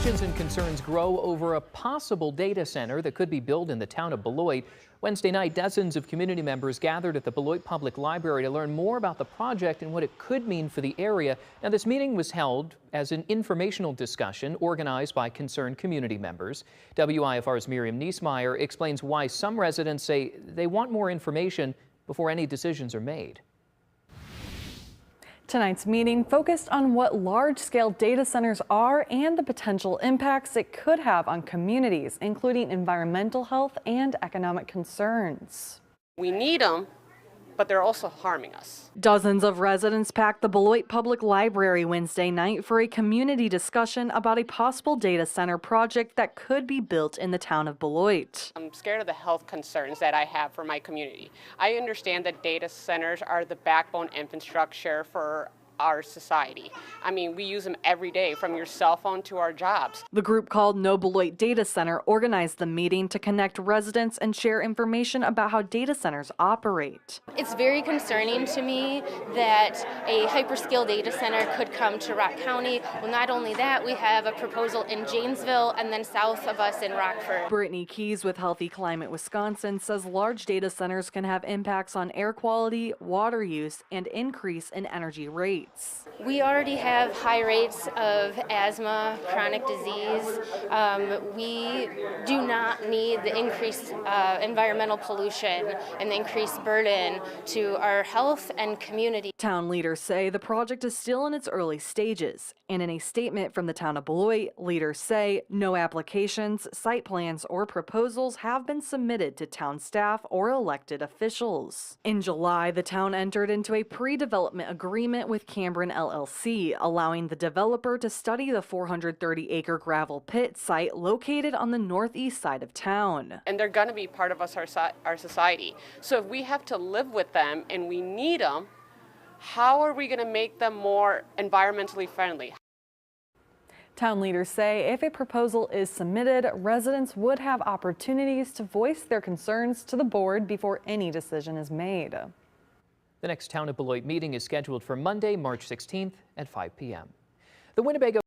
Questions and concerns grow over a possible data center that could be built in the town of Beloit. Wednesday night, dozens of community members gathered at the Beloit Public Library to learn more about the project and what it could mean for the area. Now, this meeting was held as an informational discussion organized by concerned community members. WIFR's Miriam Niesmeyer explains why some residents say they want more information before any decisions are made. Tonight's meeting focused on what large-scale data centers are and the potential impacts it could have on communities, including environmental health and economic concerns. We need them, but they're also harming us. Dozens of residents packed the Beloit Public Library Wednesday night for a community discussion about a possible data center project that could be built in the town of Beloit. I'm scared of the health concerns that I have for my community. I understand that data centers are the backbone infrastructure for our society. I mean, we use them every day, from your cell phone to our jobs. The group called No Beloit Data Center organized the meeting to connect residents and share information about how data centers operate. It's very concerning to me that a hyperscale data center could come to Rock County. Well, not only that, we have a proposal in Janesville and then south of us in Rockford. Brittany Keys with Healthy Climate Wisconsin says large data centers can have impacts on air quality, water use, and increase in energy rates. We already have high rates of asthma, chronic disease. We do not need the increased environmental pollution and the increased burden to our health and community. Town leaders say the project is still in its early stages. And in a statement from the town of Beloit, leaders say no applications, site plans, or proposals have been submitted to town staff or elected officials. In July, the town entered into a pre-development agreement with Cameron LLC, allowing the developer to study the 430-acre gravel pit site located on the northeast side of town. And they're going to be part of our society. So if we have to live with them and we need them, how are we going to make them more environmentally friendly? Town leaders say if a proposal is submitted, residents would have opportunities to voice their concerns to the board before any decision is made. The next Town of Beloit meeting is scheduled for Monday, March 16th at 5 p.m. The Winnebago